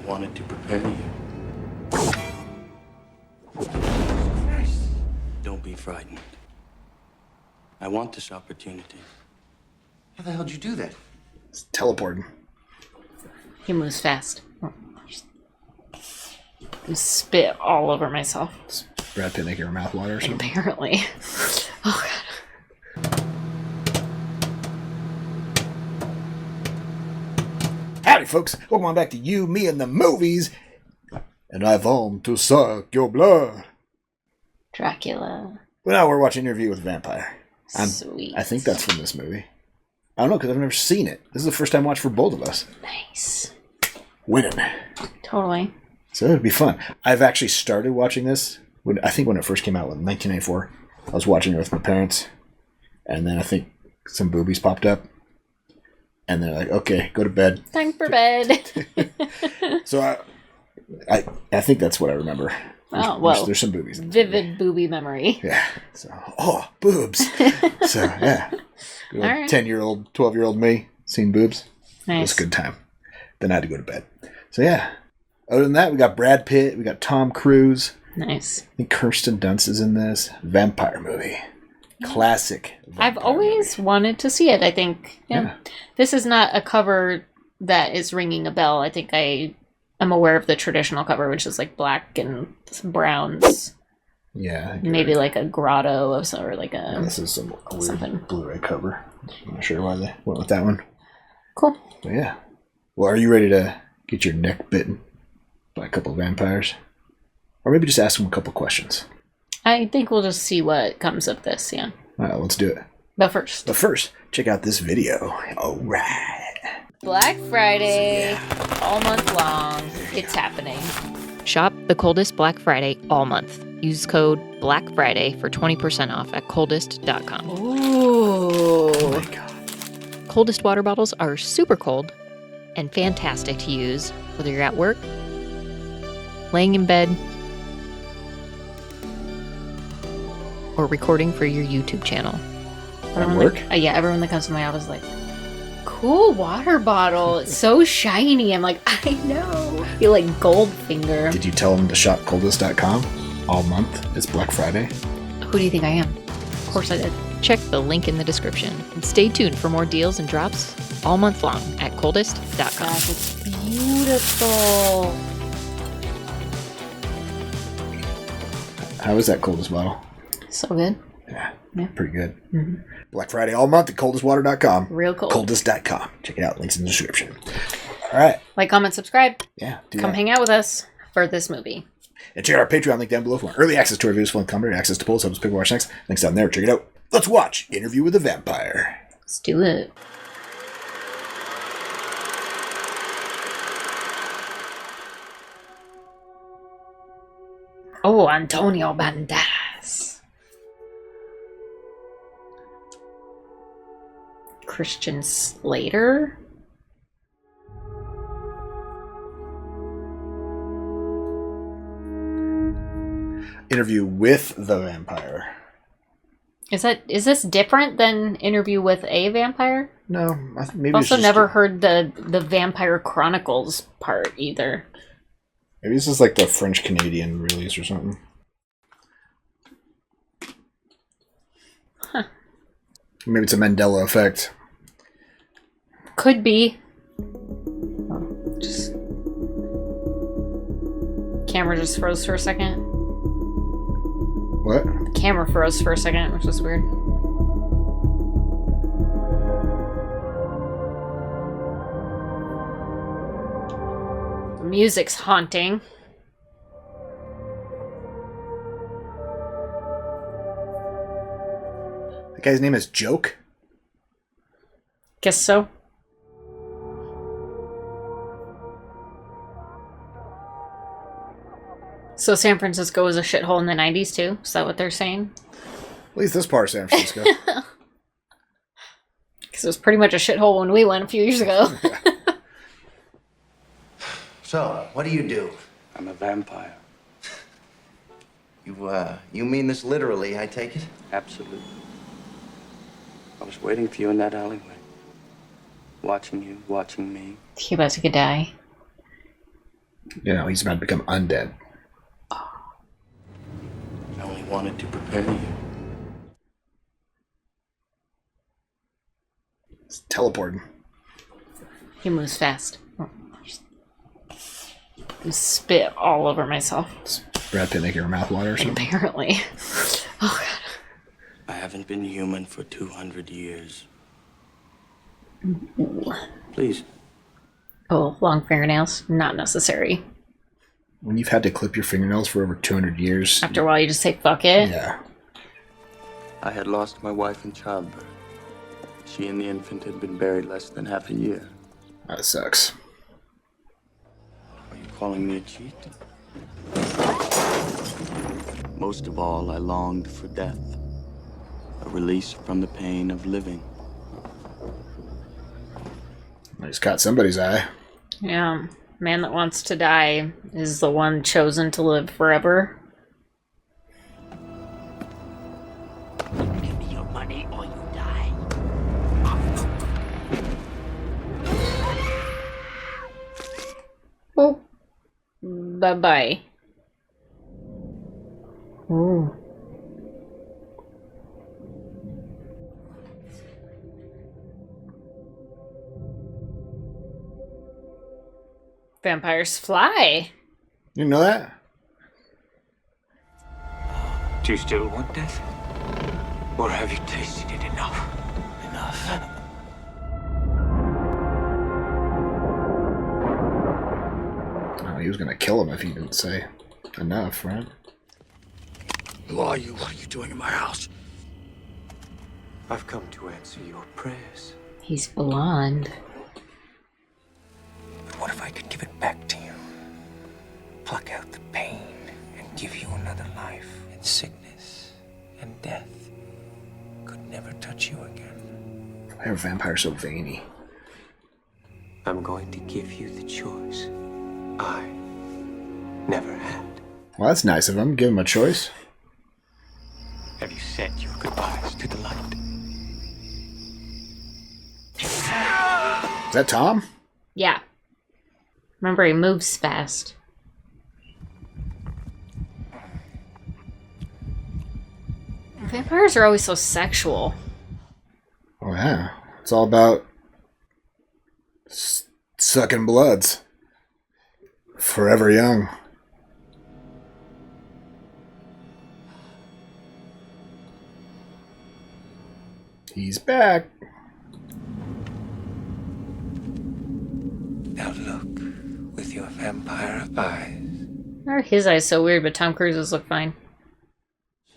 wanted to prepare you. Don't be frightened. I want this opportunity. How the hell did you do that? It's teleporting. He moves fast. I spit all over myself. Is Brad Pitt making her mouth water or something? Apparently. Oh, God. Howdy, folks. Welcome on back to You, Me, and the Movies. And I want to suck your blood. Dracula. Well, now we're watching Interview with a Vampire. Sweet. I think that's from this movie. I don't know, because I've never seen it. This is the first time watch for both of us. Nice. Winning. Totally. So it'd be fun. I've actually started watching this, I think when it first came out in 1994. I was watching it with my parents. And then I think some boobies popped up. And they're like, okay, go to bed. Time for bed. So I think that's what I remember. There's some boobies. Vivid booby memory. Yeah. So, boobs. So, yeah. Good old right. 10-year-old, 12-year-old me seen boobs. Nice. It was a good time. Then I had to go to bed. So, yeah. Other than that, we got Brad Pitt. We got Tom Cruise. Nice. I think Kirsten Dunst is in this. Vampire movie. Classic. I've always wanted to see it, I think. Yeah. This is not a cover that is ringing a bell. I think I am aware of the traditional cover, which is like black and browns. Yeah. Maybe like a grotto of some, or like a... This is some weird something. Blu-ray cover. I'm not sure why they went with that one. Cool. But yeah. Well, are you ready to get your neck bitten by a couple of vampires? Or maybe just ask them a couple questions. I think we'll just see what comes of this, yeah. All right, let's do it. But first, check out this video. All right. Black Friday, all month long. It's happening. Shop the Coldest Black Friday all month. Use code Black Friday for 20% off at coldest.com. Ooh. Oh my God. Coldest water bottles are super cold and fantastic to use whether you're at work, laying in bed, or recording for your YouTube channel. At work? Everyone that comes to my office is like, cool water bottle. It's so shiny. I'm like, I know. I feel like Goldfinger. Did you tell them to shop coldest.com all month? It's Black Friday. Who do you think I am? Of course I did. Check the link in the description and stay tuned for more deals and drops all month long at coldest.com. Gosh, it's beautiful. How is that coldest bottle? So good. Yeah. Pretty good. Mm-hmm. Black Friday all month at coldestwater.com. Real cold. Coldest.com. Check it out. Links in the description. All right. Like, comment, subscribe. Yeah. Come hang out with us for this movie. And check out our Patreon link down below for early access to our videos, full commentary, access to polls, help us pick what watch next. Links down there. Check it out. Let's watch Interview with a Vampire. Let's do it. Oh, Antonio Banderas. Christian Slater? Interview with the Vampire. Is this different than Interview with a Vampire? No, I think maybe I've also it's just never heard the Vampire Chronicles part either. Maybe this is like the French Canadian release or something. Huh. Maybe it's a Mandela effect. Could be. Oh, just camera just froze for a second. What? The camera froze for a second, which was weird. The music's haunting. The guy's name is Joke? Guess so. So San Francisco was a shithole in the 90s too? Is that what they're saying? At least this part of San Francisco. Because it was pretty much a shithole when we went a few years ago. So, what do you do? I'm a vampire. You mean this literally, I take it? Absolutely. I was waiting for you in that alleyway. Watching you, watching me. He about to die. You know, he's about to become undead. I only wanted to prepare you. It's teleporting. He moves fast. Spit all over myself. Is Brad Pitt making her mouth water or something? Apparently. Oh god. I haven't been human for 200 years. Please. Oh, long fingernails? Not necessary. When you've had to clip your fingernails for over 200 years. After a while, you just say, fuck it. Yeah. I had lost my wife in childbirth. She and the infant had been buried less than half a year. That sucks. Are you calling me a cheat? Most of all, I longed for death. A release from the pain of living. He's caught somebody's eye. Yeah. Man that wants to die is the one chosen to live forever. Give me your money or you die. Oh. Bye-bye. Ooh. Vampires fly. You know that? Do you still want death? Or have you tasted it enough? Enough. Oh, he was gonna kill him if he didn't say enough, right? Who are you? What are you doing in my house? I've come to answer your prayers. He's blonde. But what if I could give it back to you? Pluck out the pain and give you another life. And sickness and death could never touch you again. Why are vampires so veiny? I'm going to give you the choice I never had. Well, that's nice of him. Give him a choice. Have you said your goodbyes to the light? Is that Tom? Yeah. Remember, he moves fast. Vampires are always so sexual. Oh, yeah. It's all about sucking bloods. Forever young. He's back. Now look with your vampire eyes. Why are his eyes so weird, but Tom Cruise's look fine?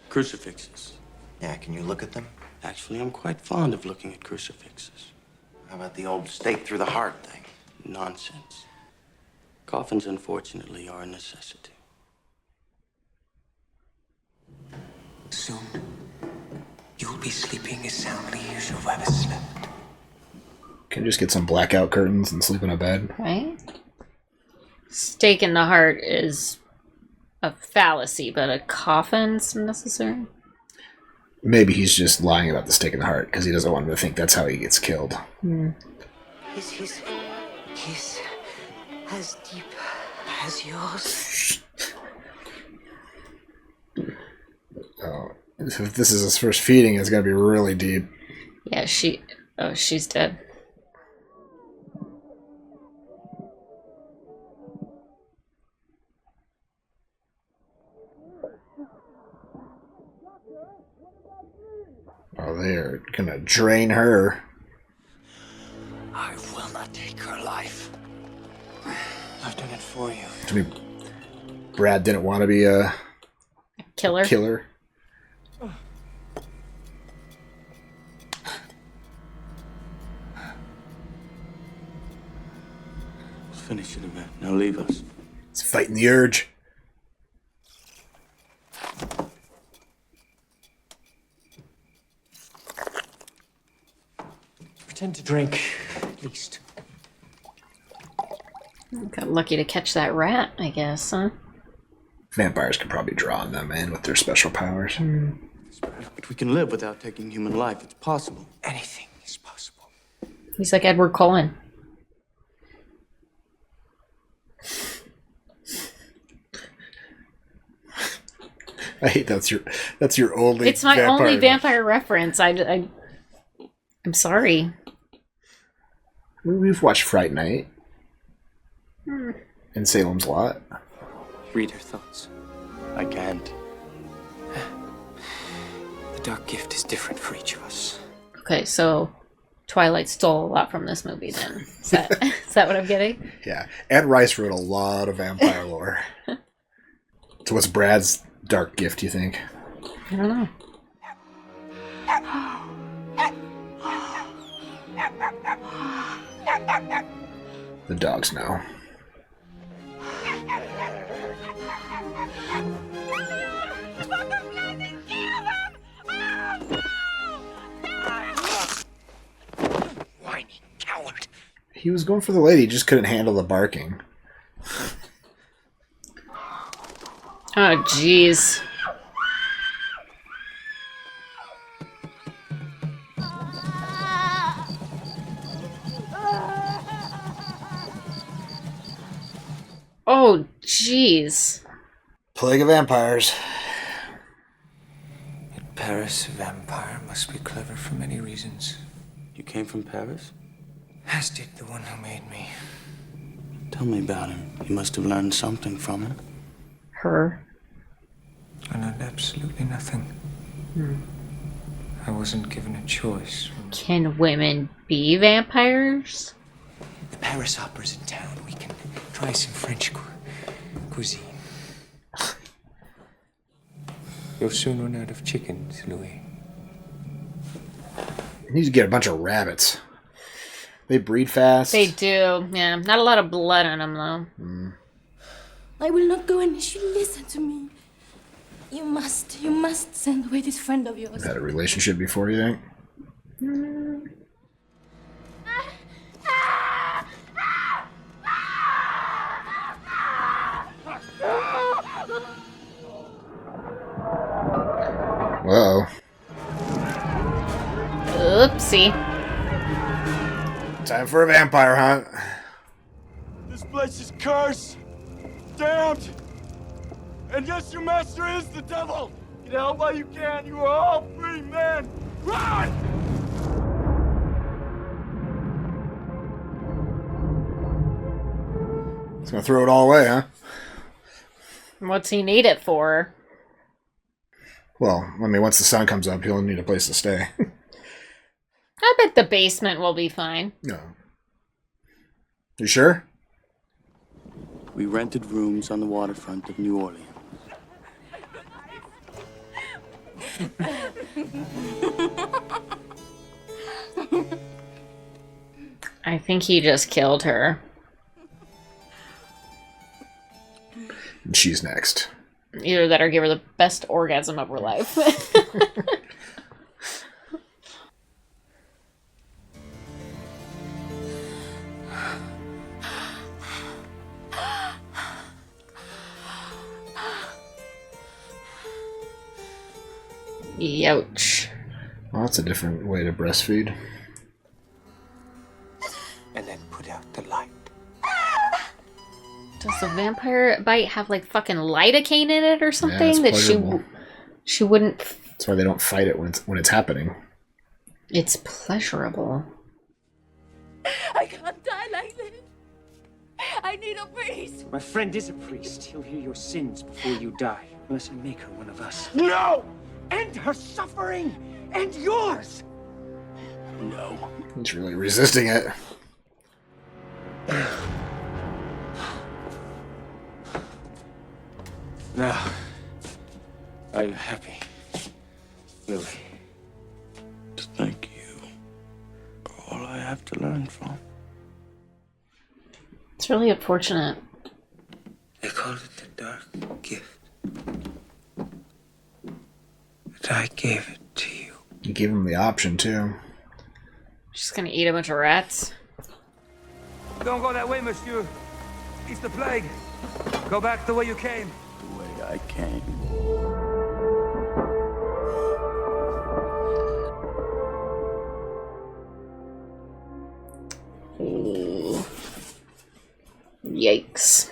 Crucifixes. Yeah, can you look at them? Actually, I'm quite fond of looking at crucifixes. How about the old stake through the heart thing? Nonsense. Coffins, unfortunately, are a necessity. Soon, you'll be sleeping as soundly as you've ever slept. Can you just get some blackout curtains and sleep in a bed? Right? Stake in the heart is a fallacy, but a coffin's necessary. Maybe he's just lying about the stake in the heart because he doesn't want him to think that's how he gets killed. Is his kiss as deep as yours? Oh, if this is his first feeding, it's gonna be really deep. Yeah, she's dead. Oh, they're gonna drain her. I will not take her life. I've done it for you. I mean, Brad didn't want to be a Killer. killer. Let's finish it, event. Now leave us. He's fighting the urge. Pretend to drink, at least. Got lucky to catch that rat, I guess, huh? Vampires can probably draw on them in with their special powers. But we can live without taking human life. It's possible. Anything is possible. He's like Edward Cullen. I hate that's your only. It's my only vampire reference. I'm sorry. We've watched Fright Night and Salem's Lot. Read her thoughts. I can't. The dark gift is different for each of us. Okay, so Twilight stole a lot from this movie then. Is that, is that what I'm getting? Yeah. Ed Rice wrote a lot of vampire lore. So what's Brad's dark gift, you think? I don't know. The dogs know. Whiny coward. He was going for the lady, just couldn't handle the barking. Oh, jeez. Oh, jeez. Plague of vampires. In Paris, a vampire must be clever for many reasons. You came from Paris? As did the one who made me. Tell me about him. You must have learned something from him. Her. I learned absolutely nothing. I wasn't given a choice. Can women be vampires? The Paris Opera's in town. We can try some French cuisine. You'll soon run out of chickens, Louis. You need to get a bunch of rabbits. They breed fast. They do. Yeah, not a lot of blood on them, though. I will not go unless you listen to me. You must send away this friend of yours. Had a relationship before, you think? Whoa. Oopsie. Time for a vampire hunt. This place is cursed, damned, and yes, your master is the devil. Get out while you can. You are all free men. Run! He's gonna throw it all away, huh? What's he need it for? Well, I mean, once the sun comes up, he'll need a place to stay. I bet the basement will be fine. No. You sure? We rented rooms on the waterfront of New Orleans. I think he just killed her. And she's next. Either that or give her the best orgasm of her life. Youch. Well, that's a different way to breastfeed. And then put out the light. Does the vampire bite have like fucking lidocaine in it or something it's that pleasurable. she wouldn't? That's why they don't fight it when it's happening. It's pleasurable. I can't die like this. I need a priest. My friend is a priest. He'll heal your sins before you die, unless I make her one of us. No! End her suffering and yours. No. He's really resisting it. Now, are you happy, Louis? Thank you for all I have to learn from. It's really unfortunate. They call it the dark gift. But I gave it to you. You gave him the option, too. She's gonna eat a bunch of rats. Don't go that way, monsieur. It's the plague. Go back the way you came. The way I came. Ooh. Yikes.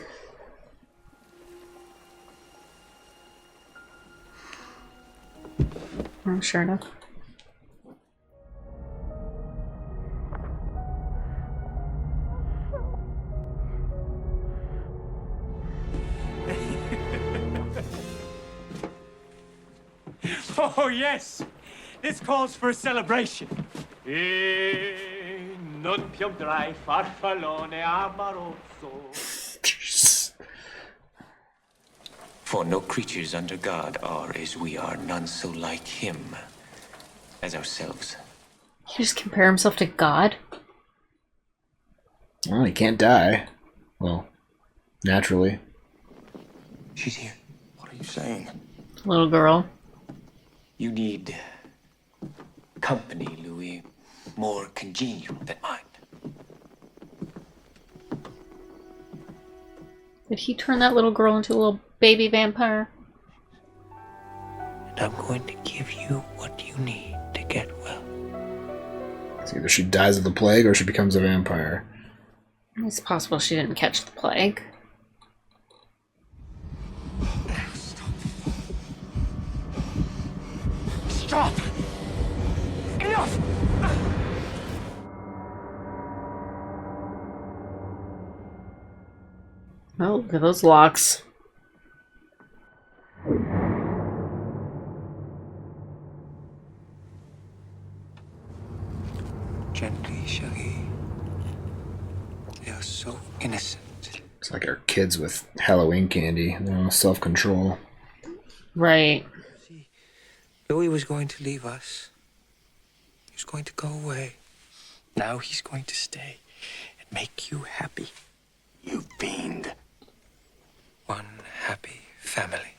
Sure enough. Oh, yes! This calls for a celebration. Non più dry farfallone amoroso. For no creatures under God are as we are, none so like him as ourselves. He just compare himself to God? Well, he can't die. Well, naturally. She's here. What are you saying? Little girl. You need company, Louis. More congenial than mine. Did he turn that little girl into a little baby vampire? And I'm going to give you what you need to get well. It's either she dies of the plague or she becomes a vampire. It's possible she didn't catch the plague. Stop! Enough! Oh, look at those locks. Gently, Shaggy. They are so innocent. It's like our kids with Halloween candy. They're all self-control. Right. Louis was going to leave us. He was going to go away. Now he's going to stay and make you happy. You fiend. One happy family.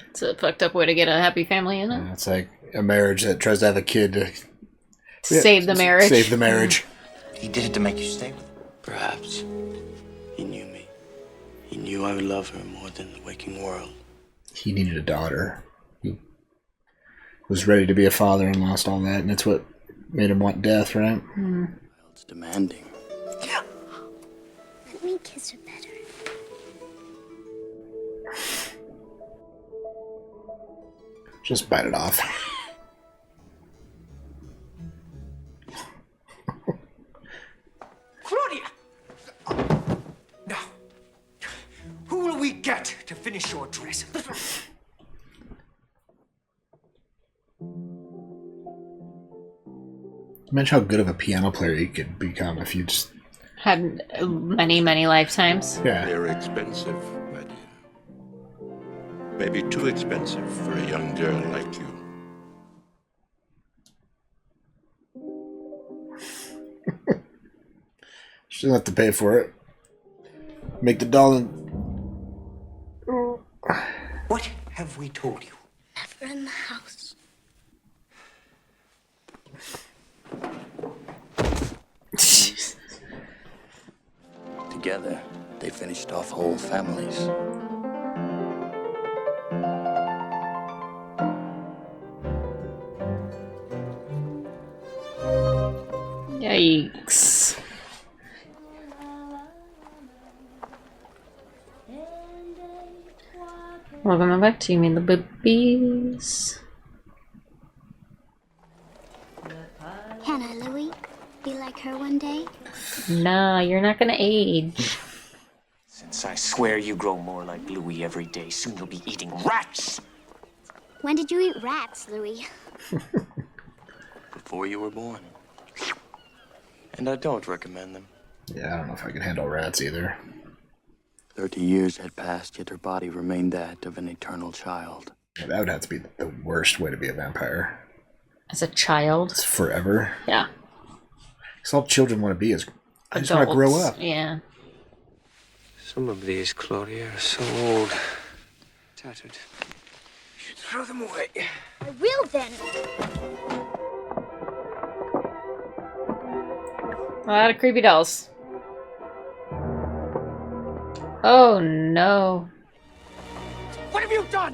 It's a fucked up way to get a happy family in it. Yeah, it's like a marriage that tries to have a kid to Save the marriage. Save the marriage. He did it to make you stay with him. Perhaps. He knew me. He knew I would love her more than the waking world. He needed a daughter. He was ready to be a father and lost all that, and that's what made him want death, right? It's demanding. Let me kiss her better. Just bite it off. Claudia! Now, who will we get to finish your dress? Imagine how good of a piano player you could become if you just... Had many, many lifetimes. Yeah. They're expensive, my dear. Maybe too expensive for a young girl like you. She doesn't have to pay for it. Make the doll and... What have we told you? Never in the house. Together, they finished off whole families. Yikes. Welcome back to You Mean the Boobies. Hannah, Louie, be like her one day? Nah, you're not gonna age. Since I swear you grow more like Louis every day, soon you'll be eating rats! When did you eat rats, Louie? Before you were born. And I don't recommend them. Yeah, I don't know if I could handle rats either. 30 years had passed, yet her body remained that of an eternal child. Yeah, that would have to be the worst way to be a vampire. As a child? It's forever. Yeah. Because all children want to be is, I just want to grow up. Yeah. Some of these, Claudia, are so old. Tattered. You should throw them away. I will then. A lot of creepy dolls. Oh no. What have you done?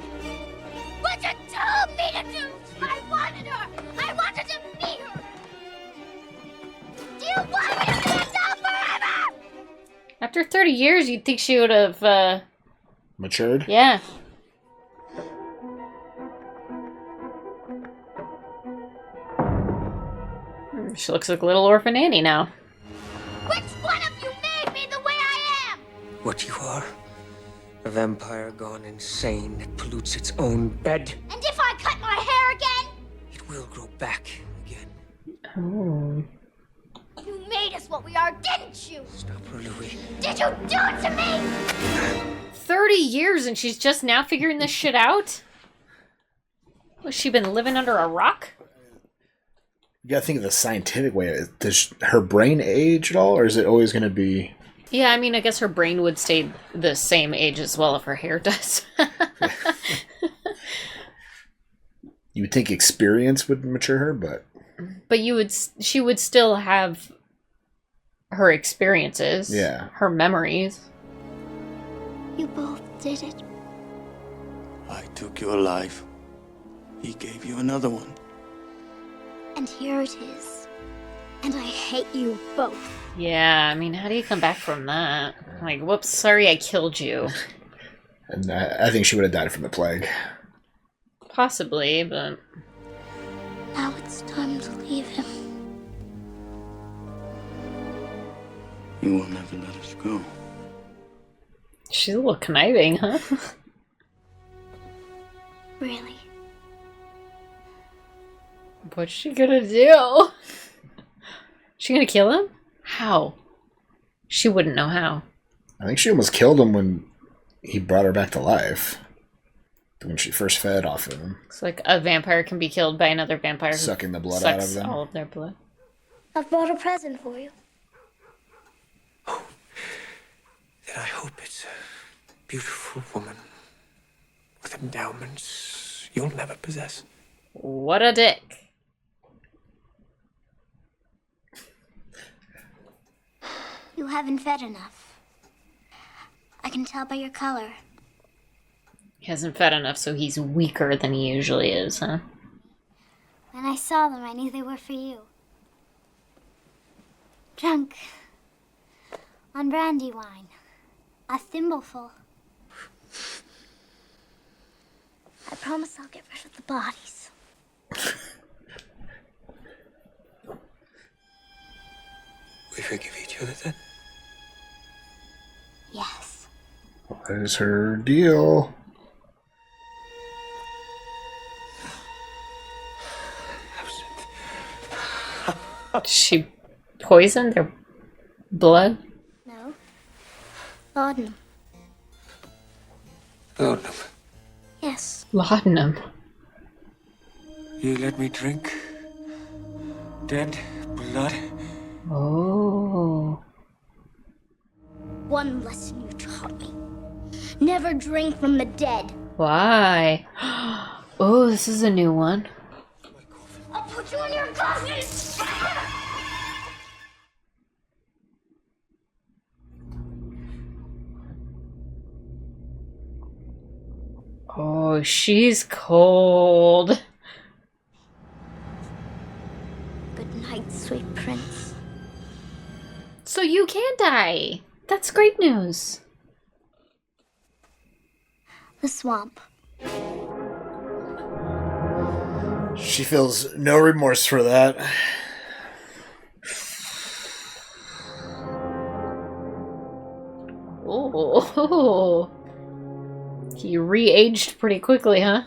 What you told me to do! I wanted her! I wanted to meet her! Do you want me to be a doll forever? After 30 years, you'd think she would have, Matured? Yeah. She looks like little orphan Annie now. Which one of you made me the way I am? What you are? A vampire gone insane that pollutes its own bed. And if I cut my hair again? It will grow back again. Oh. You made us what we are, didn't you? Stop her, Louis. Did you do it to me? 30 years and she's just now figuring this shit out? Has she been living under a rock? You gotta think of the scientific way. Does her brain age at all, or is it always gonna be... Yeah, I mean, I guess her brain would stay the same age as well if her hair does. You would think experience would mature her, but... But she would still have her experiences. Yeah. Her memories. You both did it. I took your life. He gave you another one. And here it is. And I hate you both. Yeah, I mean, how do you come back from that? Like, whoops, sorry I killed you. And I think she would have died from the plague. Possibly, but... Now it's time to leave him. You will never let us go. She's a little conniving, huh? Really? What's she gonna do? She gonna kill him? How? She wouldn't know how. I think she almost killed him when he brought her back to life. When she first fed off of him. It's like a vampire can be killed by another vampire. Sucking the blood out of sucks them. all of their blood. I've brought a present for you. Oh, then I hope it's a beautiful woman with endowments you'll never possess. What a dick. You haven't fed enough. I can tell by your color. He hasn't fed enough, so he's weaker than he usually is, huh? When I saw them, I knew they were for you. Drunk on brandy wine. A thimbleful. I promise I'll get rid of the bodies. We forgive each other then? Yes. What is her deal? She poisoned their blood? No. Laudanum. Laudanum. Yes. Laudanum. You let me drink dead blood? Oh. One lesson you taught me. Never drink from the dead. Why? Oh, this is a new one. I'll put you in your coffin! Oh, she's cold. Good night, sweet prince. So you can die. That's great news. The swamp. She feels no remorse for that. Oh. He re-aged pretty quickly, huh?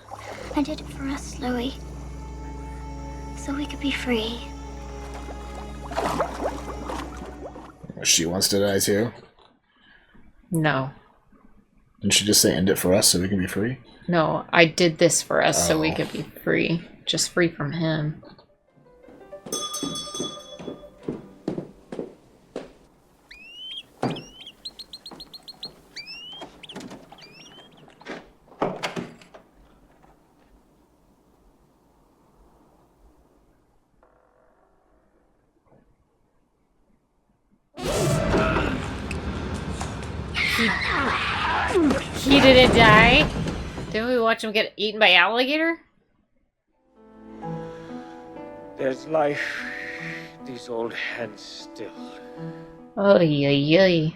I did it for us, Louis. So we could be free. She wants to die too. No. Didn't she just say end it for us so we can be free? No, I did this for us so we could be free. Just free from him. He didn't die? Didn't we watch him get eaten by alligator? There's life in these old hands still. Oh, yeah.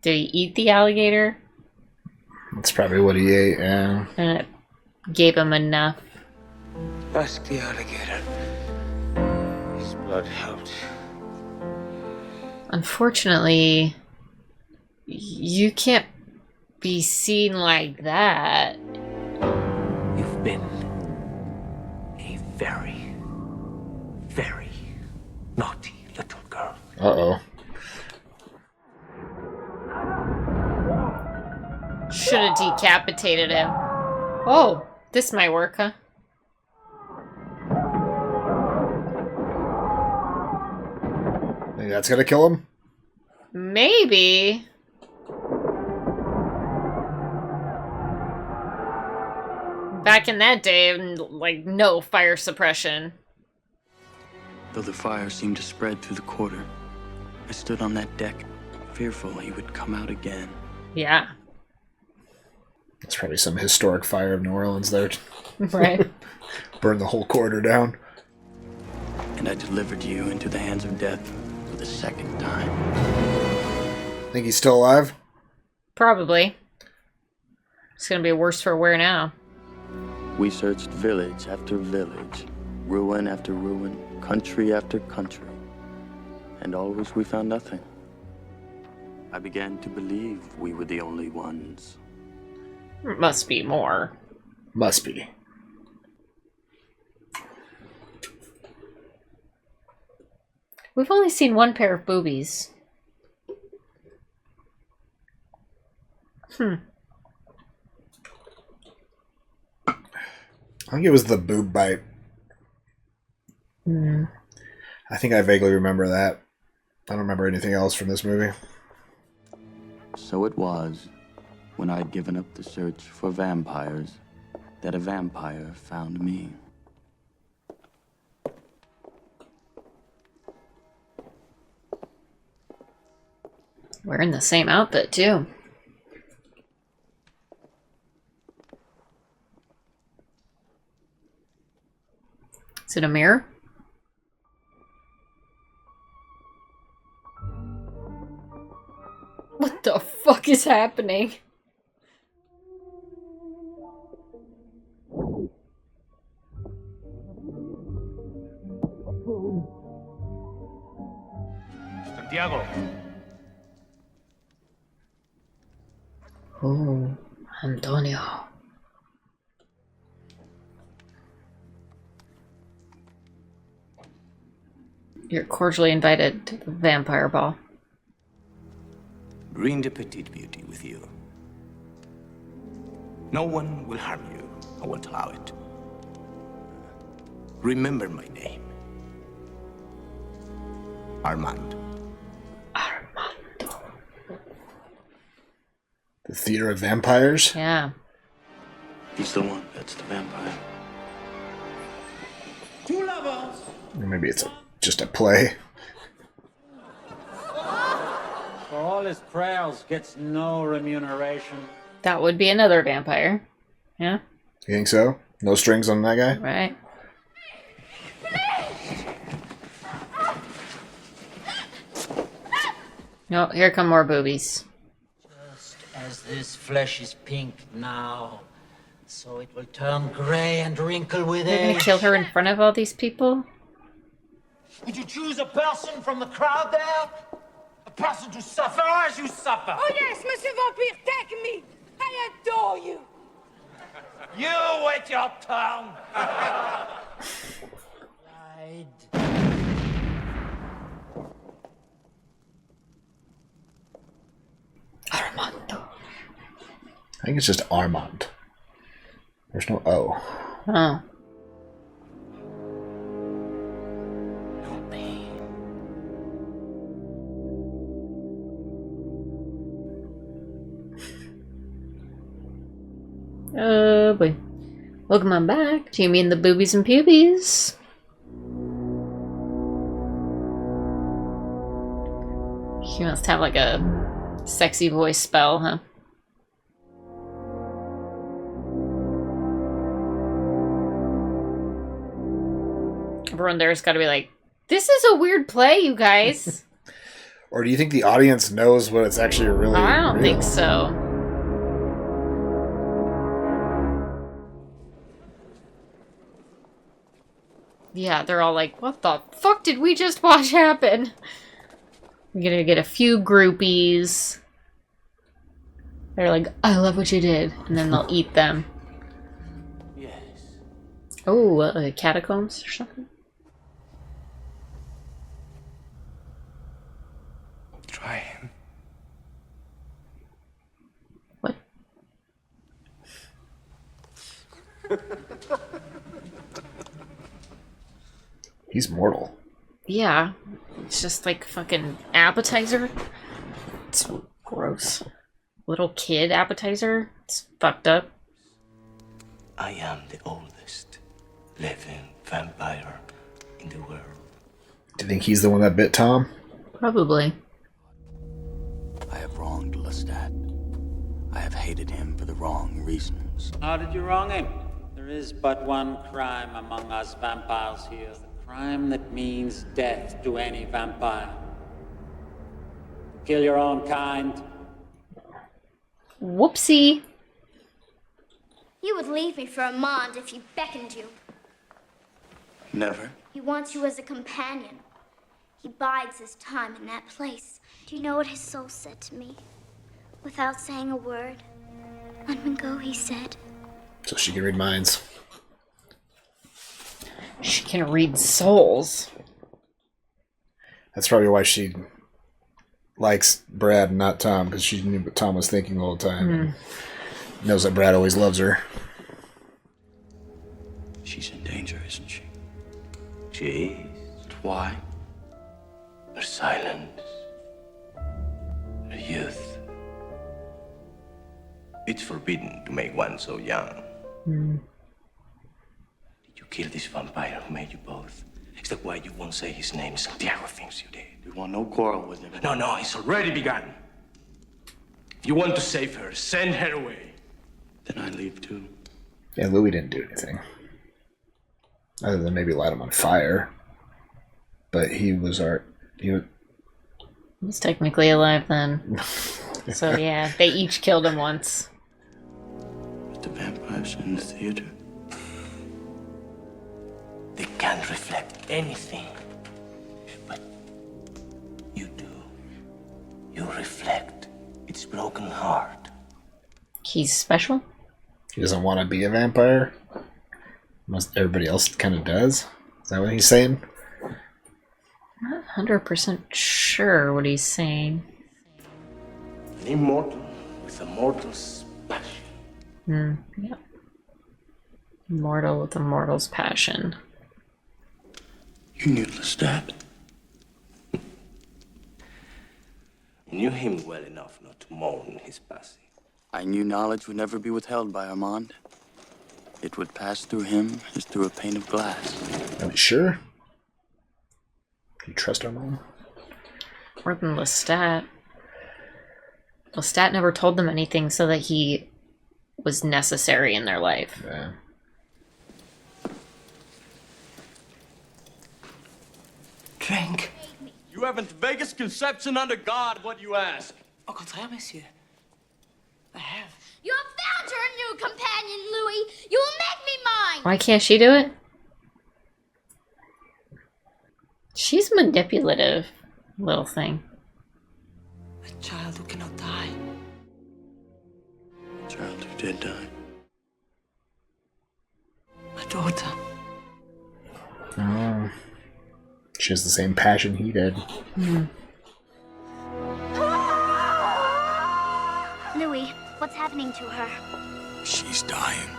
Did he eat the alligator? That's probably what he ate, yeah. And it gave him enough. Ask the alligator. His blood helped. Unfortunately, you can't be seen like that. You've been a very, very naughty little girl. Uh-oh. Should have decapitated him. Oh, this might work, huh? Think that's gonna kill him? Maybe. Back in that day, like, no fire suppression. Though the fire seemed to spread through the quarter, I stood on that deck, fearful he would come out again. Yeah. It's probably some historic fire of New Orleans there. Right. Burn the whole quarter down. And I delivered you into the hands of death for the second time. Think he's still alive? Probably. It's gonna be worse for wear now. We searched village after village, ruin after ruin, country after country, and always we found nothing. I began to believe we were the only ones. Must be more. Must be. We've only seen one pair of boobies. I think it was the boob bite. I think I vaguely remember that. I don't remember anything else from this movie. So it was, when I'd given up the search for vampires, that a vampire found me. Wearing the same outfit, too. Is it a mirror? What the fuck is happening? Santiago. Oh, Antonio. You're cordially invited to the vampire ball. Bring the petite beauty with you. No one will harm you. I won't allow it. Remember my name. Armand. Armando. The Theater of Vampires? Yeah. He's the one. That's the vampire. Two lovers. Or maybe it's just a play. For all his prayers, gets no remuneration. That would be another vampire. Yeah? You think so? No strings on that guy? Right. No, here come more boobies. Just as this flesh is pink now, so it will turn grey and wrinkle with They're age. gonna kill her in front of all these people? Would you choose a person from the crowd there? A person to suffer as you suffer? Oh yes, Monsieur Vampire, take me! I adore you! You wait your turn! Right. Armando. I think it's just Armand. There's no O. Oh. Oh boy. Welcome on back. Do you mean the boobies and pubies? He must have like a sexy voice spell, huh? Everyone there's got to be like, this is a weird play, you guys. Or do you think the audience knows what it's actually really I don't real? think so. Yeah, they're all like, what the fuck did we just watch happen? We're gonna get a few groupies. They're like, I love what you did. And then they'll eat them. Yes. Oh, catacombs or something? Try him. What? He's mortal. Yeah. It's just like fucking appetizer. It's gross. Little kid appetizer. It's fucked up. I am the oldest living vampire in the world. Do you think he's the one that bit Tom? Probably. I have wronged Lestat. I have hated him for the wrong reasons. How did you wrong him? There is but one crime among us vampires here. The crime that means death to any vampire. Kill your own kind. Whoopsie. You would leave me for Armand if he beckoned you. Never. He wants you as a companion. He bides his time in that place. Do you know what his soul said to me? Without saying a word. Let me go, he said. So she can read minds. She can read souls. That's probably why she likes Brad and not Tom, because she knew what Tom was thinking the whole time. And knows that Brad always loves her. She's in danger, isn't she? She is. Why? Her silence. Her youth. It's forbidden to make one so young. Did you kill this vampire who made you both? Is that why you won't say his name? Santiago thinks you did. We want no quarrel with him. No, it's already begun. If you want to save her, send her away. Then I leave too. Yeah, Louis didn't do anything. Other than maybe light him on fire. But he was He's technically alive then. So yeah, they each killed him once. But the vampires in the theater. They can't reflect anything. But you do. You reflect its broken heart. He's special? He doesn't want to be a vampire. Most everybody else kind of does. Is that what he's saying? Not 100% sure what he's saying. An immortal with a mortal's passion. Yeah. Immortal with a mortal's passion. You knew Lestat. You knew him well enough not to mourn his passing. I knew knowledge would never be withheld by Armand. It would pass through him as through a pane of glass. Are you sure? Do you trust our mom? More than Lestat. Lestat never told them anything so that he was necessary in their life. Yeah. Drink. You haven't the vaguest conception under God what you ask. Au contraire, monsieur. I have. You have found your new companion, Louis. You will make me mine. Why can't she do it? She's manipulative, little thing. A child who cannot die. A child who did die. My daughter. Oh. She has the same passion he did. Louis, what's happening to her? She's dying.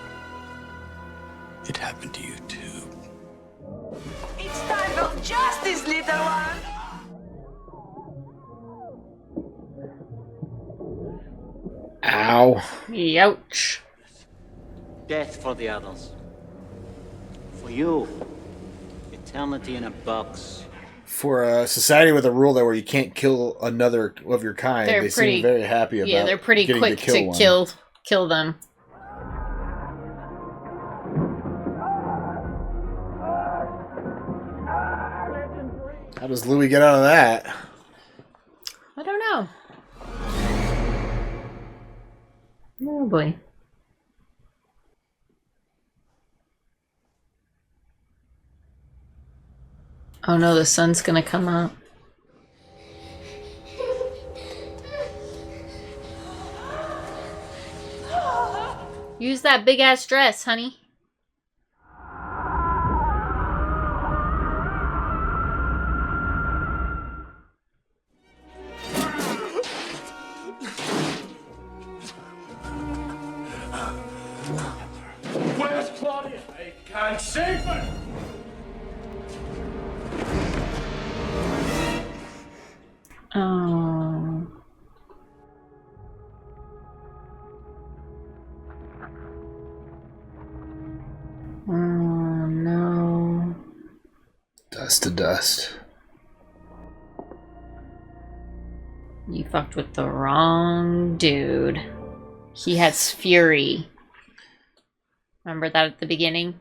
It happened to you too. It's time for justice, little one. Ow. Youch. Death for the others. For you, eternity in a box. For a society with a rule that where you can't kill another of your kind, they seem very happy about. Yeah, they're pretty getting quick to one. kill them. How does Louis get out of that? I don't know. Oh boy. Oh no, the sun's gonna come up. Use that big ass dress, honey. Where's Claudia? I can't save her! Oh. Oh no. Dust to dust. You fucked with the wrong dude. He has fury. Remember that at the beginning?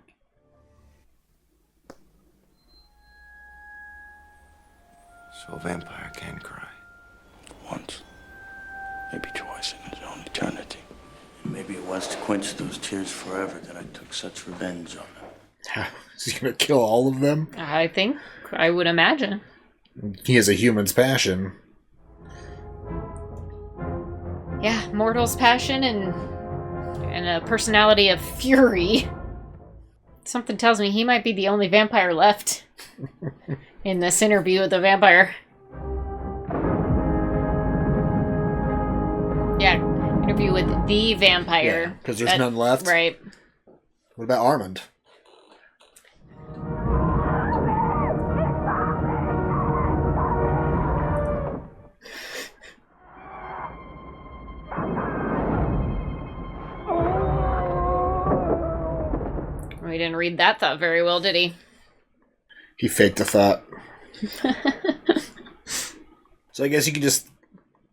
So a vampire can cry. Once. Maybe twice in his own eternity. And maybe it was to quench those tears forever that I took such revenge on him. Is he gonna kill all of them? I would imagine. He has a human's passion. Yeah, mortal's passion and a personality of fury. Something tells me he might be the only vampire left in this interview with the vampire. Yeah, interview with the vampire. Because there's none left. Right. What about Armand? We didn't read that thought very well, did he? He faked a thought. So I guess you could just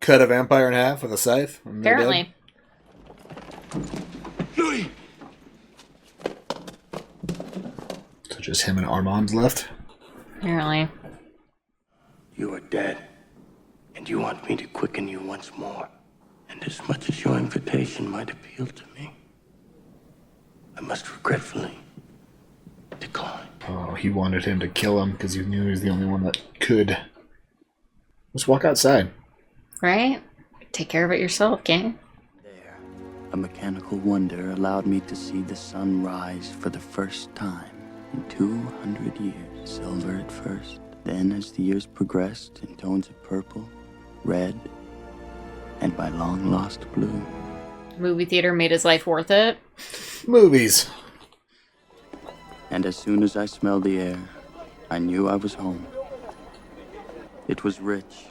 cut a vampire in half with a scythe? Apparently. Louis! So just him and Armand's left? Apparently. You are dead, and you want me to quicken you once more. And as much as your invitation might appeal to me, I must regretfully decline. Oh, he wanted him to kill him because he knew he was the only one that could. Let's walk outside. Right? Take care of it yourself, gang. There, a mechanical wonder allowed me to see the sun rise for the first time in 200 years. Silver at first, then as the years progressed in tones of purple, red, and by long lost blue. Movie theater made his life worth it. Movies. And as soon as I smelled the air, I knew I was home. It was rich,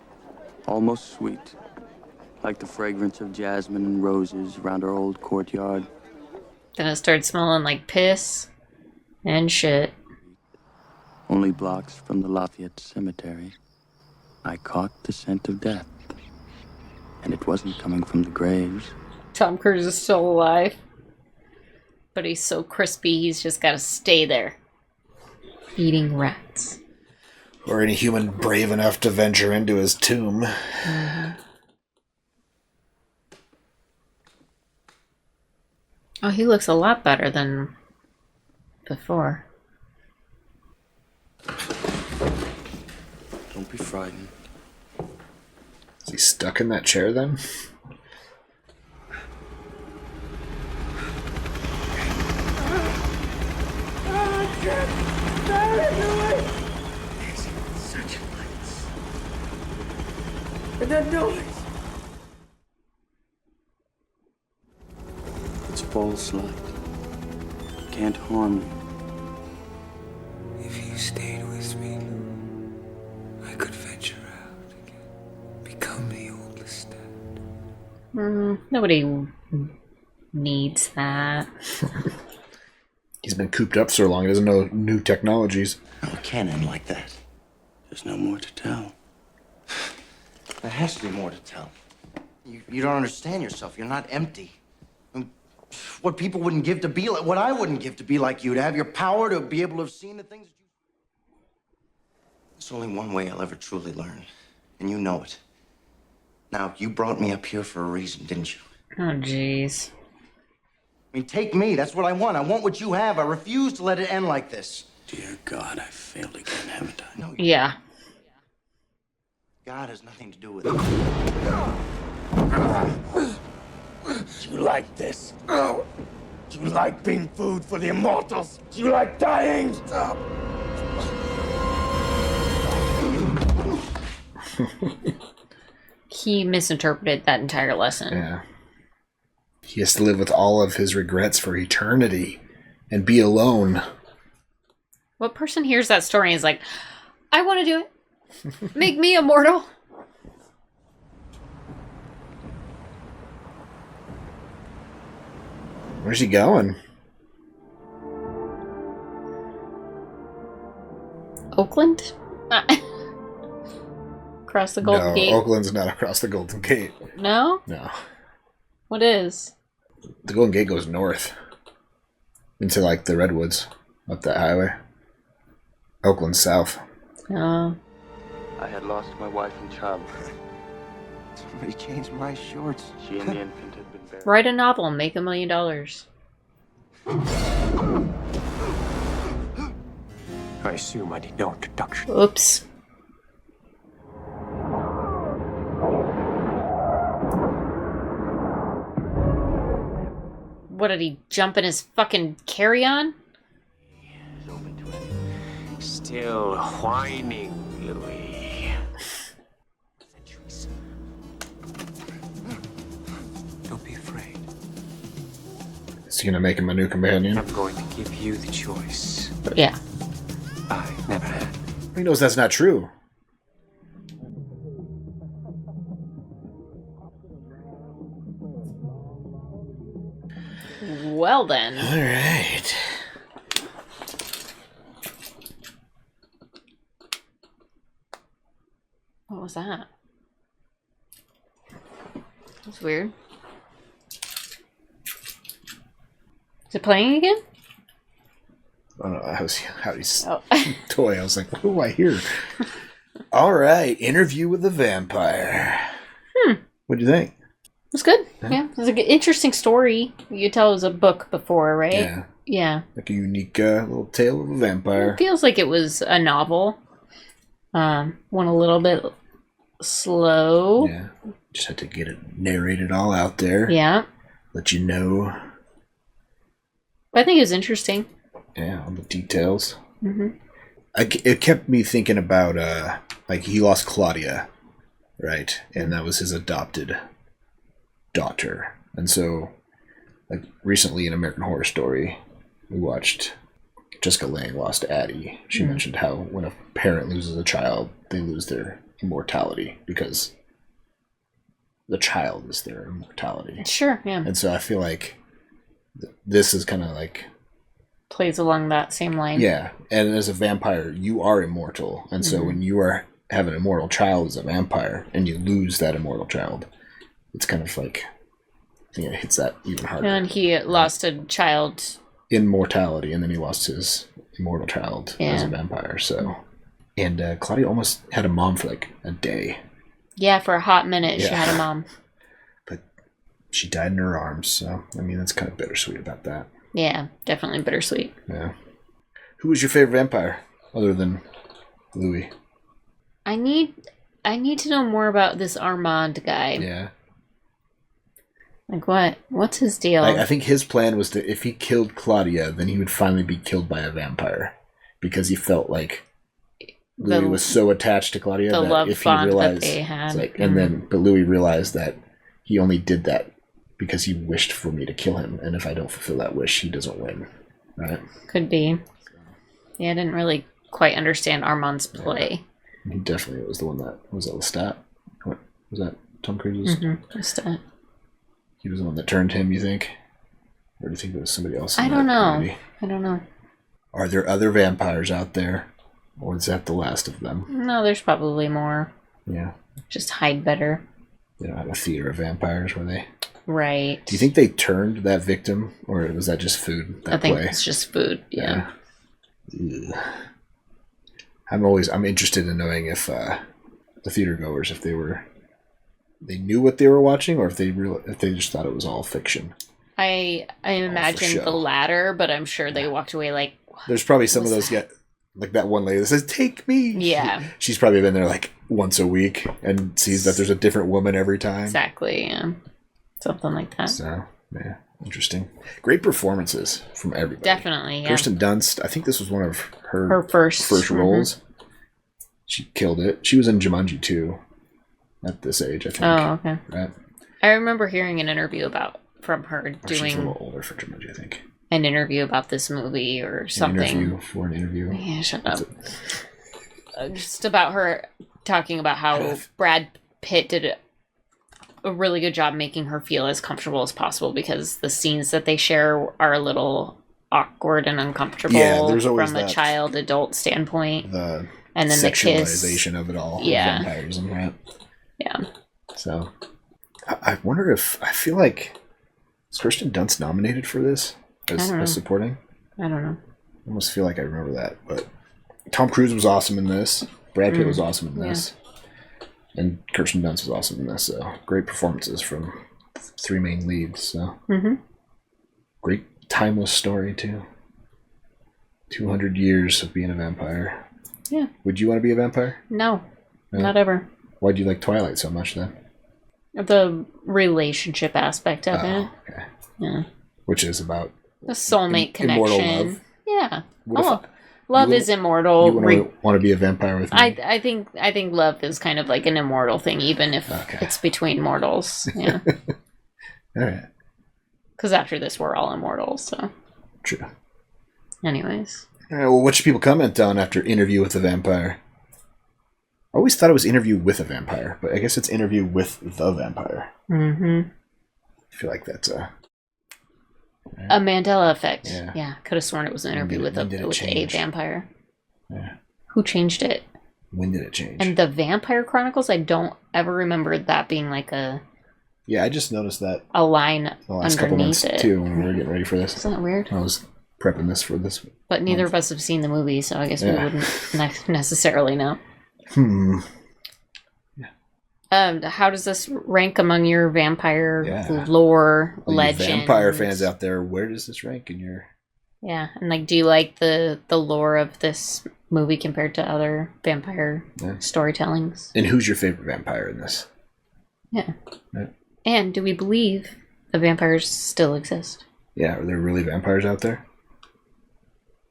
almost sweet, like the fragrance of jasmine and roses around our old courtyard. Then it started smelling like piss and shit. Only blocks from the Lafayette Cemetery, I caught the scent of death. And it wasn't coming from the graves. Tom Cruise is still alive. But he's so crispy, he's just gotta stay there. Eating rats. Or any human brave enough to venture into his tomb. Mm-hmm. Oh, he looks a lot better than before. Don't be frightened. Is he stuck in that chair then? Such lights. And that noise. It's false light. It can't harm you. If you stayed with me, I could venture out again. Become the old Lestat. Nobody needs that. He's been cooped up so long, he doesn't know new technologies. No, it can't end like that. There's no more to tell. There has to be more to tell. You don't understand yourself. You're not empty. What people wouldn't give to be like, what I wouldn't give to be like you, to have your power, to be able to have seen the things that you... There's only one way I'll ever truly learn, and you know it. Now, you brought me up here for a reason, didn't you? Oh, jeez. I mean, take me. That's what I want. I want what you have. I refuse to let it end like this. Dear God, I failed again, haven't I? No, Yeah. God has nothing to do with it. Do you like this? Do you like being food for the immortals? Do you like dying? He misinterpreted that entire lesson. Yeah. He has to live with all of his regrets for eternity and be alone. What person hears that story and is like, I want to do it. Make me immortal. Where's he going? Oakland? Across the Golden Gate? Oakland's not across the Golden Gate. No? No. What is? The Golden Gate goes north into like the Redwoods up that highway. Oakland's south. Oh. I had lost my wife and child. Somebody changed my shorts. She and the infant had been buried. Write a novel, make $1 million. I assume I need no introduction. Oops. What, did he jump in his fucking carry-on? Still whining, Louis. Don't be afraid. Is he gonna make him a new companion? I'm going to give you the choice. Yeah. I never had. He knows that's not true. Well then. Alright. What was that? That's weird. Is it playing again? I don't know. That was Howdy's Oh. toy. I was like, what do I hear? Alright. Interview with the Vampire. What do you think? It was good. Yeah. It was an interesting story. You could tell it was a book before, right? Yeah. Yeah. Like a unique little tale of a vampire. It feels like it was a novel. Went a little bit slow. Yeah. Just had to get it narrated all out there. Yeah. Let you know. But I think it was interesting. Yeah, all the details. Mm-hmm. It kept me thinking about, like, he lost Claudia, right? And that was his adopted daughter. And so, like, recently in American Horror Story, we watched Jessica Lange lost Addie. She mentioned how when a parent loses a child, they lose their immortality because the child is their immortality. Sure, yeah. And so I feel like this is kind of like... plays along that same line. Yeah, and as a vampire, you are immortal. And so when you have an immortal child as a vampire, and you lose that immortal child, it's kind of like, I think it hits that even harder. And he lost a child. In mortality, and then he lost his immortal child as a vampire. So, and Claudia almost had a mom for like a day. Yeah, for a hot minute, she had a mom. But she died in her arms, so, I mean, that's kind of bittersweet about that. Yeah, definitely bittersweet. Yeah. Who was your favorite vampire, other than Louis? I need to know more about this Armand guy. Yeah. Like what? What's his deal? I think his plan was to, if he killed Claudia, then he would finally be killed by a vampire. Because he felt like Louis was so attached to Claudia the that love if he bond realized... that they had. Like, and then, but Louis realized that he only did that because he wished for me to kill him. And if I don't fulfill that wish, he doesn't win. Right? Could be. Yeah, I didn't really quite understand Armand's play. Yeah. He definitely was the one that... Was that Lestat? What was that? Tom Cruise's? Lestat. He was the one that turned him, you think? Or do you think it was somebody else? I don't know. I don't know. Are there other vampires out there? Or is that the last of them? No, there's probably more. Yeah. Just hide better. They don't have a theater of vampires, were they? Right. Do you think they turned that victim? Or was that just food? I think it's just food, yeah. I'm interested in knowing if the theater goers, if they knew what they were watching, or if they just thought it was all fiction. I imagine the latter, but I'm sure they walked away like, there's probably some of those Like that one lady that says, "Take me." Yeah. She's probably been there like once a week and sees that there's a different woman every time. Exactly, yeah. Something like that. So, yeah, interesting. Great performances from everybody. Definitely, yeah. Kirsten Dunst, I think this was one of her first roles. She killed it. She was in Jumanji 2 at this age, I think. Oh, okay. Right? I remember hearing an interview from her She's a doing little older for Jumanji, I think. an interview about this movie or something. An interview. Yeah, shut up. Just about her talking about how Brad Pitt did a really good job making her feel as comfortable as possible because the scenes that they share are a little awkward and uncomfortable there's always from a child-adult standpoint. And then the kiss. Sexualization of it all. Yeah. Vampires and that. Yeah. So, I wonder if... I feel like... Is Kirsten Dunst nominated for this? As supporting? I don't know. I almost feel like I remember that, but... Tom Cruise was awesome in this. Brad Pitt was awesome in this. And Kirsten Dunst was awesome in this, so... Great performances from three main leads, so... Great timeless story, too. 200 years of being a vampire. Yeah. Would you want to be a vampire? No, not ever. Why'd you like Twilight so much then? The relationship aspect of it. Okay. Yeah. Which is about the soulmate connection. Immortal love. Yeah. Love is immortal. You want to be a vampire with me? I think love is kind of like an immortal thing, even if it's between mortals. Yeah. All right. Because after this, we're all immortals. So. True. Anyways. All right, well, what should people comment on after Interview with a Vampire? I always thought it was Interview with a Vampire, but I guess it's Interview with the Vampire. Mm-hmm. I feel like that's a Mandela effect. Yeah. Could have sworn it was an interview with a vampire. Yeah. Who changed it? When did it change? And the Vampire Chronicles, I don't ever remember that being like a... Yeah, I just noticed that. A line the last couple months, underneath it. too, when we were getting ready for this. Isn't that weird? I was prepping this for this. But neither of us have seen the movie, so I guess we wouldn't necessarily know. How does this rank among your vampire lore legends? Vampire fans out there, where does this rank in your... Yeah, and like, do you like the lore of this movie compared to other vampire storytellings? And who's your favorite vampire in this? Yeah. Right. And do we believe the vampires still exist? Yeah, are there really vampires out there?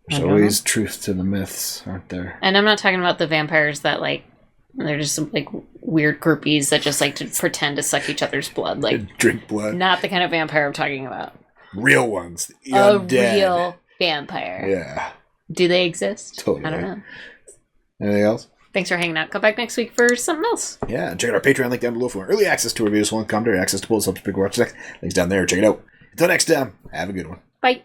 There's I don't always truth to the myths, aren't there? And I'm not talking about the vampires that, like, they're just like weird groupies that just like to pretend to suck each other's blood. Like, drink blood. Not the kind of vampire I'm talking about. Real ones. The a undead. real vampire. Yeah. Do they exist? Totally. I don't know. Anything else? Thanks for hanging out. Come back next week for something else. Yeah, and check out our Patreon link down below for early access to reviews, commentary, access to polls, subs, big watch next. Links down there. Check it out. Until next time, have a good one. Bye.